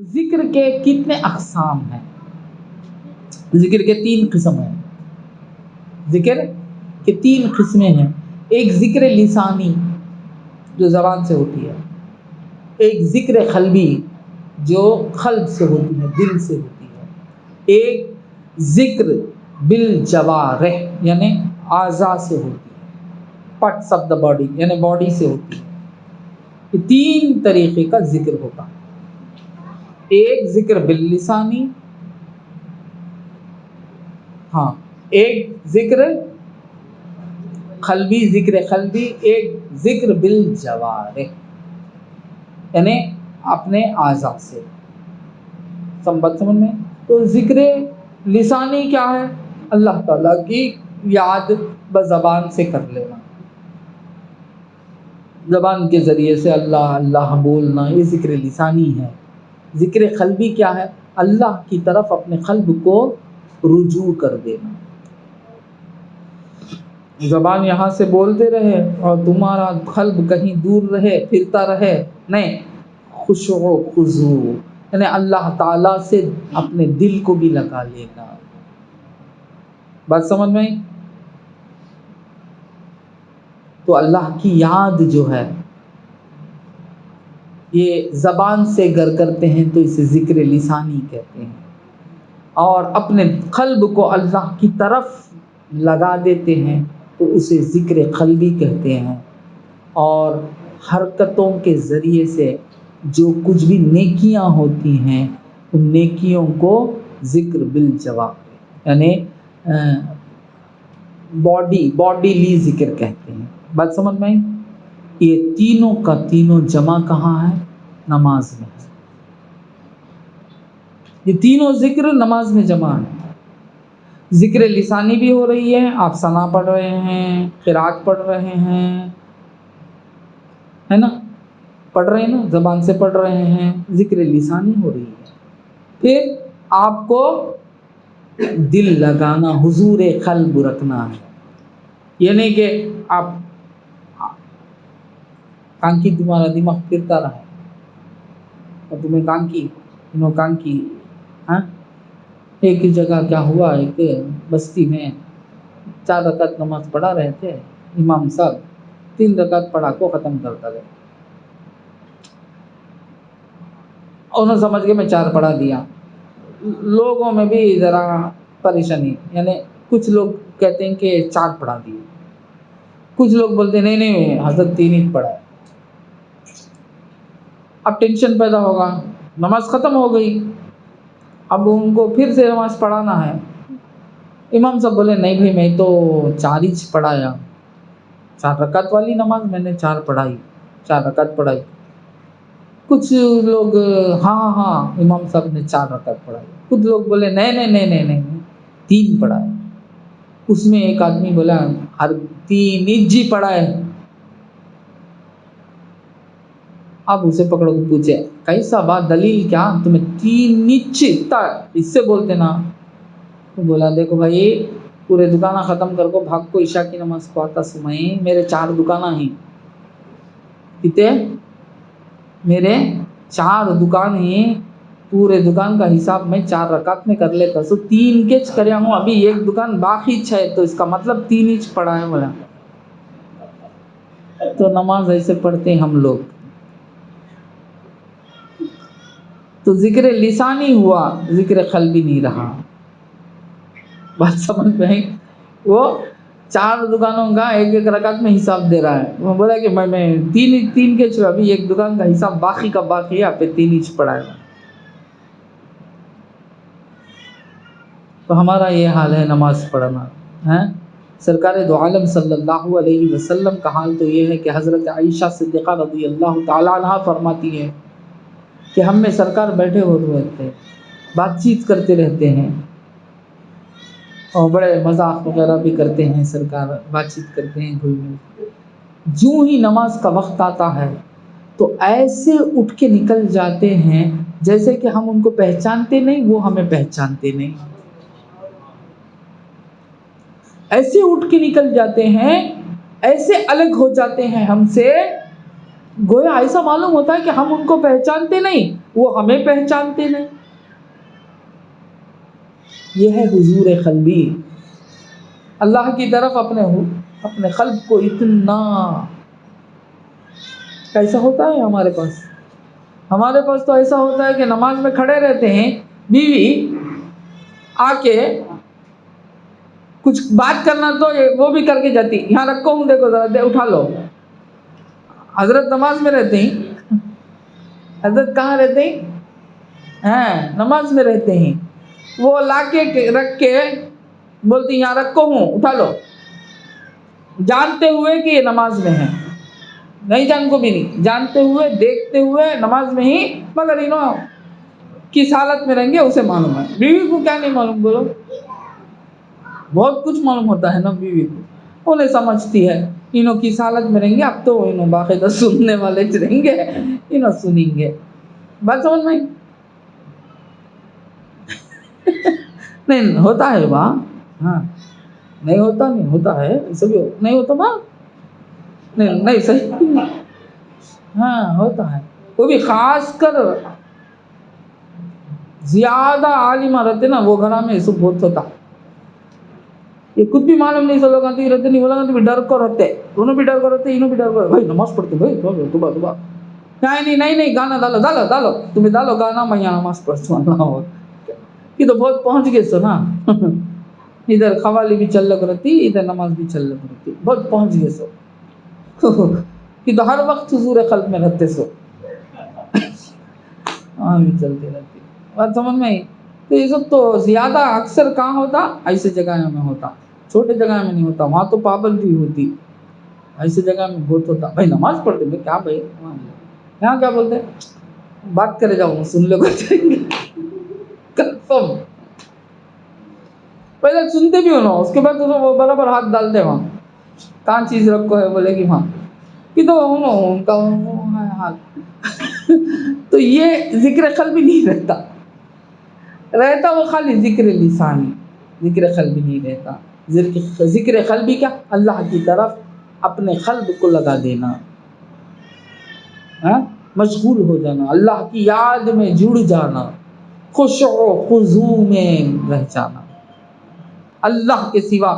ذکر کے کتنے اقسام ہیں؟ ذکر کے 3 قسم ہیں. ذکر کے 3 قسمیں ہیں. ایک ذکر لسانی جو زبان سے ہوتی ہے، ایک ذکر قلبی جو قلب سے ہوتی ہے، دل سے ہوتی ہے، ایک ذکر بالجوارح یعنی اعضاء سے ہوتی ہے، پارٹس آف دا باڈی یعنی باڈی سے ہوتی ہے. یہ 3 طریقے کا ذکر ہوتا ہے. ایک ذکر باللسانی، ہاں، ایک ذکر قلبی، ذکر قلبی، ایک ذکر بالجوارح یعنی اپنے اعضاء سے. سمجھ میں؟ تو ذکر لسانی کیا ہے؟ اللہ تعالیٰ کی یاد بزبان سے کر لینا، زبان کے ذریعے سے اللہ اللہ بولنا، یہ ذکر لسانی ہے. ذکر قلبی کیا ہے؟ اللہ کی طرف اپنے قلب کو رجوع کر دینا. زبان یہاں سے بولتے رہے اور تمہارا قلب کہیں دور رہے، پھرتا رہے، نہیں، خشوع و خضوع یعنی اللہ تعالیٰ سے اپنے دل کو بھی لگا لینا. بات سمجھ میں آئی؟ تو اللہ کی یاد جو ہے یہ زبان سے گر کرتے ہیں تو اسے ذکر لسانی کہتے ہیں، اور اپنے قلب کو اللہ کی طرف لگا دیتے ہیں تو اسے ذکر قلبی کہتے ہیں. اور حرکتوں کے ذریعے سے جو کچھ بھی نیکیاں ہوتی ہیں ان نیکیوں کو ذکر بالجوارح یعنی باڈیلی ذکر کہتے ہیں. بات سمجھ میں آئی؟ یہ تینوں کا تینوں جمع کہاں ہے؟ نماز میں. یہ تینوں ذکر نماز میں جمع ہے. ذکر لسانی بھی ہو رہی ہے، آپ ثنا پڑھ رہے ہیں، قرات پڑھ رہے ہیں، ہے نا، پڑھ رہے ہیں نا، زبان سے پڑھ رہے ہیں، ذکر لسانی ہو رہی ہے. پھر آپ کو دل لگانا، حضور قلب رکھنا ہے. یہ نہیں کہ آپ کانکی تمہارا دماغ پھرتا رہا اور تمہیں کانکی ہاں. ایک ہی جگہ کیا ہوا، ایک بستی میں 4 رکعت نماز پڑھا رہے تھے، امام صاحب 3 رکعت پڑھا کو ختم کرتا گیا. انہوں نے سمجھ کے میں 4 پڑھا دیا. لوگوں میں بھی ذرا پریشانی، یعنی کچھ لوگ کہتے ہیں کہ 4 پڑھا دیے، کچھ لوگ بولتے ہیں نہیں حضرت 3 ہی پڑھا ہے. اب ٹینشن پیدا ہوگا، نماز ختم ہو گئی، اب ان کو پھر سے نماز پڑھانا ہے. امام صاحب بولے نہیں بھائی میں تو 4 ہی پڑھایا، 4 رکعت والی نماز میں نے 4 پڑھائی، 4 رکعت پڑھائی. کچھ لوگ ہاں امام صاحب نے 4 رکعت پڑھائی. کچھ لوگ بولے نہیں 3 پڑھائے. اس میں ایک آدمی بولا ہر 3 ہی پڑھائے. اب اسے پکڑو کو پوچھے کیسا بات، دلیل کیا، تمہیں 3 نچتا اس سے بولتے نا. تو بولا دیکھو بھائی پورے دکانہ ختم کر کو بھاگ کو عشاء کی نماز کو آتا سمائیں، میرے 4 دکانہ ہیں. کتنے؟ میرے 4 دکان ہیں، پورے دکان کا حساب میں 4 رکعت میں کر لیتا سو 3 کے کریا ہوں، ابھی ایک دکان باقی ہے تو اس کا مطلب 3 ہی پڑھا ہے. بولا تو نماز ایسے پڑھتے ہیں ہم لوگ. تو ذکر لسانی ہوا، ذکر قلبی نہیں رہا. بات سمجھ میں آئی؟ وہ 4 دکانوں کا ایک رکعت میں حساب دے رہا ہے. وہ بولا کہ میں 3 کے چھو، ابھی ایک دکان کا حساب باقی کا باقی ہے، آپ 3 ہی پڑھائے. تو ہمارا یہ حال ہے نماز پڑھنا ہے. سرکار دو عالم صلی اللہ علیہ وسلم کا حال تو یہ ہے کہ حضرت عائشہ صدیقہ رضی اللہ تعالیٰ عنہ فرماتی ہے کہ ہم میں سرکار بیٹھے ہوئے تھے، بات چیت کرتے رہتے ہیں اور بڑے مذاق وغیرہ بھی کرتے ہیں، سرکار بات چیت کرتے ہیں گھل مل. جوں ہی نماز کا وقت آتا ہے تو ایسے اٹھ کے نکل جاتے ہیں جیسے کہ ہم ان کو پہچانتے نہیں، وہ ہمیں پہچانتے نہیں. ایسے اٹھ کے نکل جاتے ہیں، ایسے الگ ہو جاتے ہیں ہم سے گویا ایسا معلوم ہوتا ہے کہ ہم ان کو پہچانتے نہیں، وہ ہمیں پہچانتے نہیں. یہ ہے حضور قلبی. اللہ کی طرف اپنے قلب کو اتنا کیسا ہوتا ہے ہمارے پاس تو ایسا ہوتا ہے کہ نماز میں کھڑے رہتے ہیں، بیوی آ کے کچھ بات کرنا تو وہ بھی کر کے جاتی، یہاں رکھو ہوں، دیکھو ذرا دے اٹھا لو. حضرت نماز میں رہتے ہیں. حضرت کہاں رہتے ہیں؟ نماز میں رہتے ہیں. وہ لا کے رکھ کے بولتی یہاں رکھو ہوں، اٹھا لو، جانتے ہوئے کہ یہ نماز میں ہے. نہیں جان کو بھی نہیں، جانتے ہوئے دیکھتے ہوئے نماز میں ہی، مگر کس حالت میں رہیں گے اسے معلوم ہے. بیوی کو کیا نہیں معلوم؟ بولو. بہت کچھ معلوم ہوتا ہے نا بیوی کو. انہیں سمجھتی ہے کس حالت میں رہیں گے. اب تو باقاعدہ سننے والے رہیں گے، سنیں گے. بات سمجھ میں نہیں ہوتا ہے وہاں. ہاں نہیں ہوتا ہے ایسا بھی نہیں ہوتا نا. نہیں صحیح. ہاں ہوتا ہے. وہ بھی خاص کر زیادہ عالمہ رہتے نا وہ گھر میں ایسا بہت ہوتا. یہ کچھ بھی معلوم نہیں، سلو گاتی رہتے نہیں، بولا بھی ڈر کو رہتے، دونوں بھی ڈر کو رہتے، انہوں بھی ڈر کو. بھائی نماز پڑھتے بھائی صبح نہیں گانا ڈالو تمہیں ڈالو گانا، میں یہاں نماز پڑھتا ہوں. یہ تو بہت پہنچ گئے سو نا. ادھر قوالی بھی چل لگ رہتی، ادھر نماز بھی چل لگ رہتی، بہت پہنچ گئے سو. کہ تو ہر وقت حضور قلب میں رہتے سو. بھی چلتی رہتی. بات سمجھ میں آئی؟ تو یہ سب تو زیادہ اکثر کہاں ہوتا؟ ایسے جگہ میں ہوتا، چھوٹے جگہ میں نہیں ہوتا. وہاں تو پابندی ہوتی، ایسے جگہ میں بہت ہوتا. بھائی نماز پڑھتے میں کیا بھائی یہاں کیا بولتے بات کرے جاؤ سن لو کنفرم. پہلے سنتے بھی ہو نا، اس کے بعد تو وہ برابر ہاتھ ڈالتے وہاں. کہاں چیز رکھو ہے بولے کہ وہاں کہ تو ان کا ہاتھ. تو یہ ذکر قلبی نہیں رہتا وہ خالی ذکر لسانی. ذکر قلبی نہیں رہتا. ذکر قلبی کیا؟ اللہ کی طرف اپنے قلب کو لگا دینا، مشغول ہو جانا، اللہ کی یاد میں جڑ جانا، خشوع و خضوع میں رہ جانا. اللہ کے سوا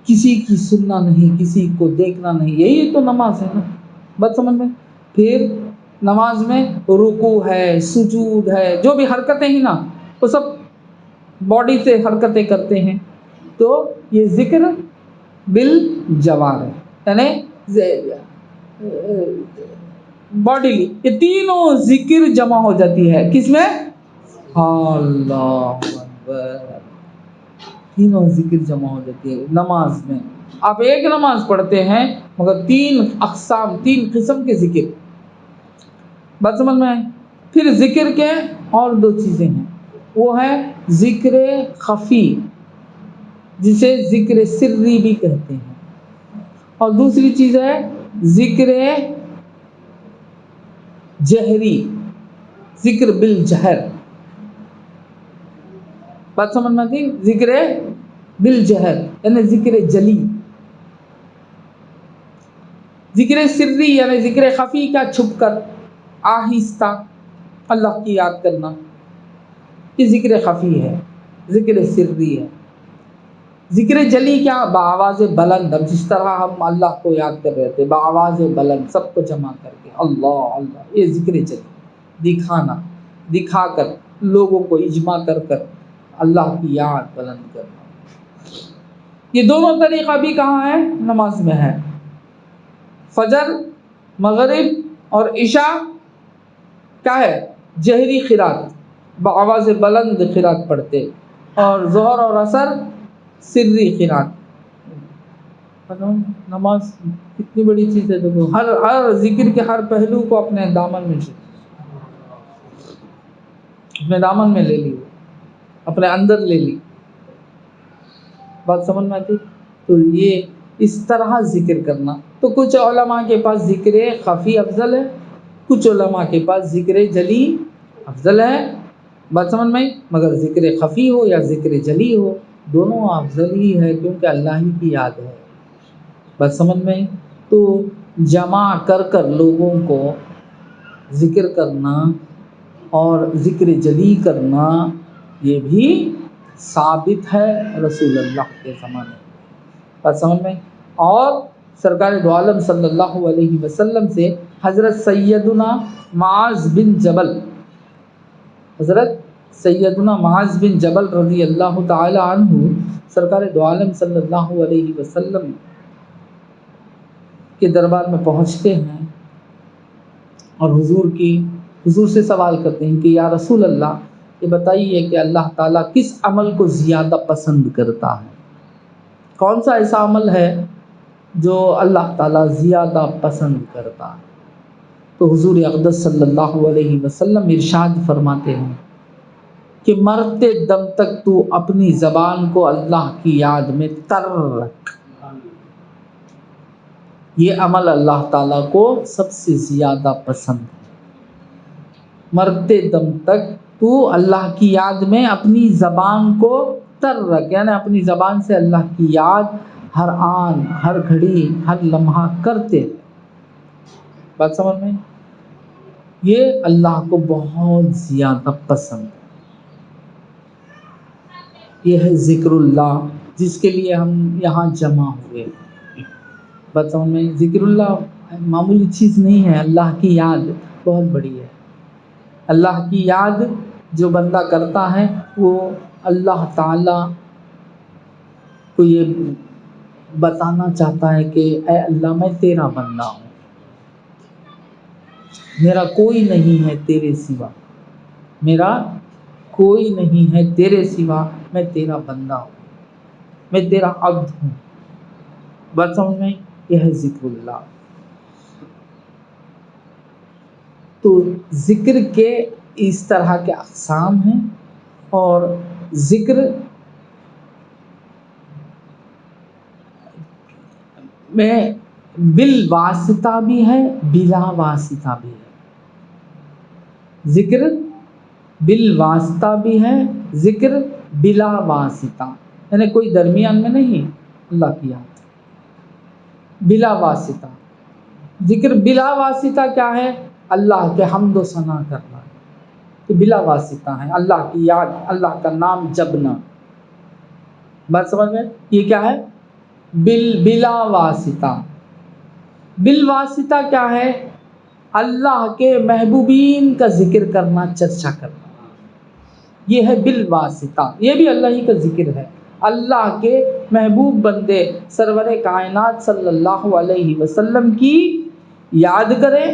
کسی کی سننا نہیں، کسی کو دیکھنا نہیں. یہی تو نماز ہے نا. بات سمجھ میں. پھر نماز میں رکوع ہے، سجود ہے، جو بھی حرکتیں ہیں نا وہ سب باڈی سے حرکتیں کرتے ہیں. تو یہ ذکر بالجوارح یعنی باڈیلی، یہ تینوں ذکر جمع ہو جاتی ہے کس میں؟ اللہ اکبر. تینوں ذکر جمع ہو جاتی ہے نماز میں. آپ ایک نماز پڑھتے ہیں مگر تین اقسام، تین قسم کے ذکر. بات سمجھ میں آئے؟ پھر ذکر کے اور دو چیزیں ہیں، وہ ہے ذکر خفی جسے ذکر سری بھی کہتے ہیں، اور دوسری چیز ہے ذکر جہری، ذکر بالجہر. بات سمجھ میں آتی؟ ذکر بالجہر یعنی ذکر جلی. ذکر سری یعنی ذکر خفی کا چھپ کر آہستہ اللہ کی یاد کرنا، یہ ذکر خفی ہے، ذکر سری ہے. ذکر جلی کیا؟ بآواز بلند. اب جس طرح ہم اللہ کو یاد کر رہے تھے بآواز بلند سب کو جمع کر کے اللہ اللہ، یہ ذکر جلی. دکھا کر لوگوں کو اجماع کر اللہ کی یاد بلند کرنا. یہ دونوں طریقہ بھی کہاں ہے؟ نماز میں ہے. فجر، مغرب اور عشاء کیا ہے؟ جہری قرات، بآواز بلند قرات پڑھتے، اور ظہر اور عصر سری قرات. نماز کتنی بڑی چیز ہے. دیکھو ہر ذکر کے ہر پہلو کو اپنے دامن میں لے لی، اپنے اندر لے لی. بات سمجھ میں آتی؟ تو یہ اس طرح ذکر کرنا. تو کچھ علماء کے پاس ذکر خفی افضل ہے، کچھ علماء کے پاس ذکر جلی افضل ہے. بات سمجھ میں؟ مگر ذکر خفی ہو یا ذکر جلی ہو دونوں افضل ہی ہے، کیونکہ اللہ ہی کی یاد ہے. بات سمجھ میں؟ تو جمع کر کر لوگوں کو ذکر کرنا اور ذکر جلی کرنا یہ بھی ثابت ہے رسول اللہ کے زمانے میں۔ بات سمجھ میں؟ اور سرکار دو عالم صلی اللہ علیہ وسلم سے حضرت سیدنا معاذ بن جبل، حضرت سیدنا معاذ بن جبل رضی اللہ تعالی عنہ سرکار دو عالم صلی اللہ علیہ وسلم کے دربار میں پہنچتے ہیں اور حضور سے سوال کرتے ہیں کہ یا رسول اللہ، یہ بتائیے کہ اللہ تعالیٰ کس عمل کو زیادہ پسند کرتا ہے؟ کون سا ایسا عمل ہے جو اللہ تعالیٰ زیادہ پسند کرتا ہے؟ تو حضور اقدس صلی اللہ علیہ وسلم ارشاد فرماتے ہیں کہ مرتے دم تک تو اپنی زبان کو اللہ کی یاد میں تر رکھ، یہ عمل اللہ تعالیٰ کو سب سے زیادہ پسند ہے۔ مرتے دم تک تو اللہ کی یاد میں اپنی زبان کو تر رکھ، یعنی اپنی زبان سے اللہ کی یاد ہر آن، ہر گھڑی، ہر لمحہ کرتے رہے۔ بات سمجھ میں؟ یہ اللہ کو بہت زیادہ پسند ہے۔ یہ ہے ذکر اللہ جس کے لیے ہم یہاں جمع ہوئے۔ بات سمجھ میں؟ ذکر اللہ معمولی چیز نہیں ہے، اللہ کی یاد بہت بڑی ہے۔ اللہ کی یاد جو بندہ کرتا ہے وہ اللہ تعالیٰ کو یہ بتانا چاہتا ہے کہ اے اللہ میں تیرا بندہ ہوں، میرا کوئی نہیں ہے تیرے سوا، میرا کوئی نہیں ہے تیرے سوا، میں تیرا بندہ ہوں، میں تیرا عبد ہوں۔ بات سمجھ میں؟ یہ ہے ذکر اللہ۔ تو ذکر کے اس طرح کے اقسام ہیں، اور ذکر میں بالواسطہ بھی ہے، بلا واسطہ بھی ہے۔ ذکر بالواسطہ بھی ہے، ذکر بلا واسطہ، یعنی کوئی درمیان میں نہیں، اللہ کی یاد بلا واسطہ۔ ذکر بلا واسطہ کیا ہے؟ اللہ کے حمد و ثنا کرنا، کہ بلا واسطہ ہے، اللہ کی یاد، اللہ کا نام جپنا۔ بات سمجھ میں؟ یہ کیا ہے؟ بلا واسطہ۔ بالواسطہ کیا ہے؟ اللہ کے محبوبین کا ذکر کرنا، چرچا کرنا، یہ ہے بالواسطہ۔ یہ بھی اللہ ہی کا ذکر ہے، اللہ کے محبوب بندے سرور کائنات صلی اللہ علیہ وسلم کی یاد کریں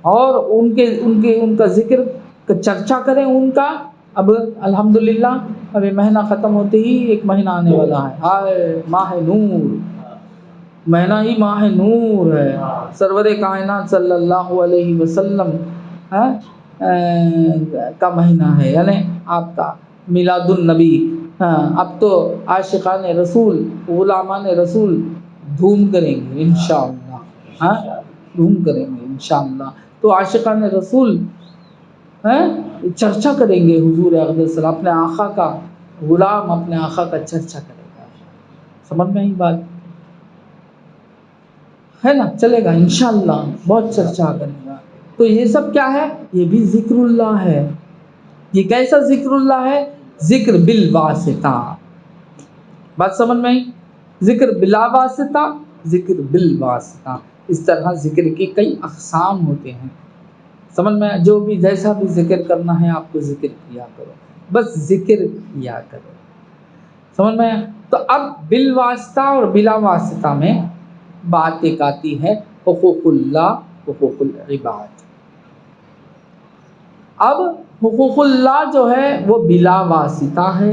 اور ان کا ذکر کا چرچا کریں ان کا۔ اب الحمدللہ ابھی مہینہ ختم ہوتے ہی ایک مہینہ آنے والا ہے، ہائے ماہ نور، مہینہ ہی ماہ نور ہے، سرور کائنات صلی اللہ علیہ وسلم کا مہینہ ہے، یعنی آپ کا میلاد النبی۔ اب تو عاشقان رسول، غلامان رسول دھوم کریں گے انشاءاللہ، دھوم کریں گے انشاءاللہ۔ تو عاشقان رسول چرچا کریں گے حضور اقدس صلی اللہ، اپنے آقا کا غلام اپنے آقا کا چرچا کرے گا۔ سمجھ میں آئی بات ہے نا؟ چلے گا انشاءاللہ، بہت چرچا کرے گا۔ تو یہ سب کیا ہے؟ یہ بھی ذکر اللہ ہے۔ یہ کیسا ذکر اللہ ہے؟ ذکر بالواسطہ۔ بات سمجھ میں آئی؟ ذکر بلا واسطہ، ذکر بالواسطہ، اس طرح ذکر کی کئی اقسام ہوتے ہیں۔ سمجھ میں؟ جو بھی جیسا بھی ذکر کرنا ہے آپ کو ذکر کیا کرو، بس ذکر کیا کرو۔ سمجھ میں؟ تو اب بالواسطہ اور بلا واسطہ میں بات ایک آتی ہے حقوق اللہ، حقوق العباد۔ اب حقوق اللہ جو ہے وہ بلا واسطہ ہے،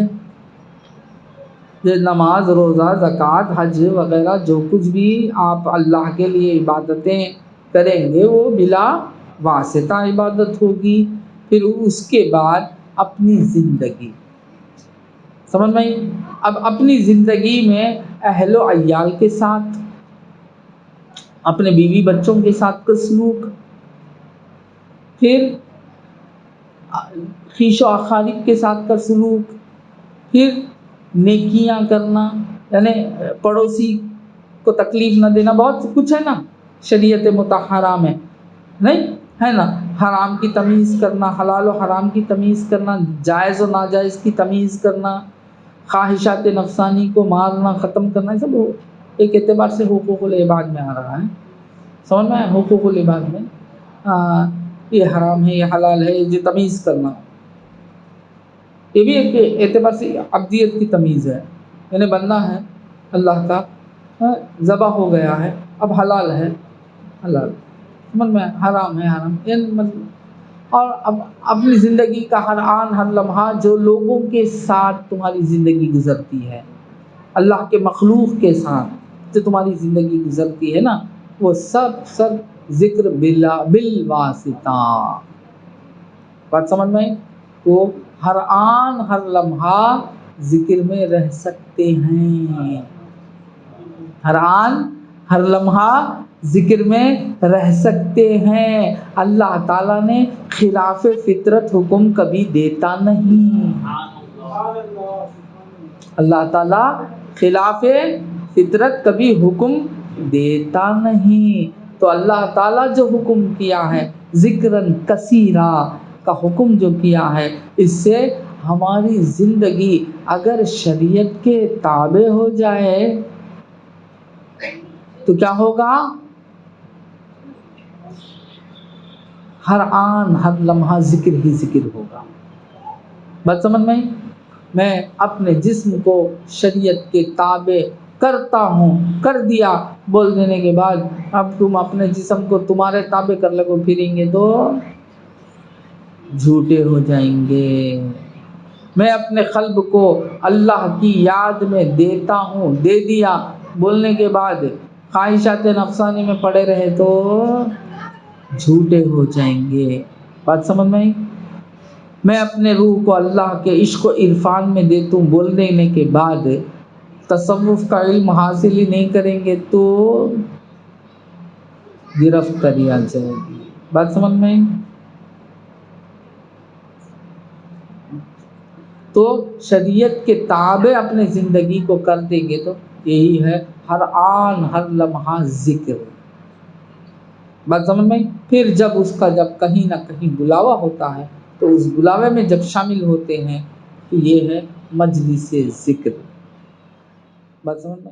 یہ نماز، روزہ، زکوٰۃ، حج وغیرہ جو کچھ بھی آپ اللہ کے لیے عبادتیں کریں گے وہ بلا واسطہ عبادت ہوگی۔ پھر اس کے بعد اپنی زندگی، سمجھ میں؟ اب اپنی زندگی میں اہل و عیال کے ساتھ، اپنے بیوی بچوں کے ساتھ کا سلوک، پھر خویش و اقارب کے ساتھ کا سلوک، پھر نیکیاں کرنا، یعنی پڑوسی کو تکلیف نہ دینا، بہت کچھ ہے نا، شریعت مطہرہ میں نہیں ہے نا، حرام کی تمیز کرنا، حلال و حرام کی تمیز کرنا، جائز و ناجائز کی تمیز کرنا، خواہشات نفسانی کو مارنا ختم کرنا، یہ سب ایک اعتبار سے حقوق العباد میں آ رہا ہے. سمجھ میں آیا؟ حقوق العباد میں یہ حرام ہے، یہ حلال ہے، یہ تمیز کرنا، یہ بھی ایک اعتبار سے عبدیت کی تمیز ہے. یعنی بندہ ہے اللہ کا، ذبح ہو گیا ہے، اب حلال ہے حلال، سمجھ میں حرام ہے حرام. اور اب اپنی زندگی کا ہر آن ہر لمحہ جو لوگوں کے ساتھ تمہاری زندگی گزرتی ہے، اللہ کے مخلوق کے ساتھ جو تمہاری زندگی گزرتی ہے نا، وہ سب ذکر بالواسطہ. بات سمجھ میں آئی؟ تو ہر آن ہر لمحہ ذکر میں رہ سکتے ہیں، ہر آن ہر لمحہ ذکر میں رہ سکتے ہیں. اللہ تعالیٰ نے خلاف فطرت حکم کبھی دیتا نہیں. اللہ تعالیٰ خلاف فطرت کبھی حکم دیتا نہیں. تو اللہ تعالیٰ جو حکم کیا ہے ذکراً کثیرا کا حکم جو کیا ہے، اس سے ہماری زندگی اگر شریعت کے تابع ہو جائے تو کیا ہوگا؟ ہر آن ہر لمحہ ذکر ہی ذکر ہوگا. بات سمجھ میں؟ میں اپنے جسم کو شریعت کے تابع کرتا ہوں، کر دیا، بول دینے کے بعد اب تم اپنے جسم کو تمہارے تابع کر لگو پھریں گے تو جھوٹے ہو جائیں گے. میں اپنے قلب کو اللہ کی یاد میں دیتا ہوں، دے دیا، بولنے کے بعد خواہشات نفسانی میں پڑے رہے تو جھوٹے ہو جائیں گے. بات سمجھ میں آئی؟ میں اپنے روح کو اللہ کے عشق و عرفان میں دیتا ہوں، بول دینے کے بعد تصوف کا علم حاصل ہی نہیں کریں گے تو گرفت کری آ جائے گی. بات سمجھ میں آئی؟ تو شریعت کے تابع اپنے زندگی کو کر دیں گے تو یہی ہے ہر آن ہر لمحہ ذکر. بات سمجھ میں؟ پھر جب اس کا جب کہیں نہ کہیں بلاوا ہوتا ہے تو اس بلاوے میں جب شامل ہوتے ہیں تو یہ ہے مجلس ذکر. بات سمجھ میں؟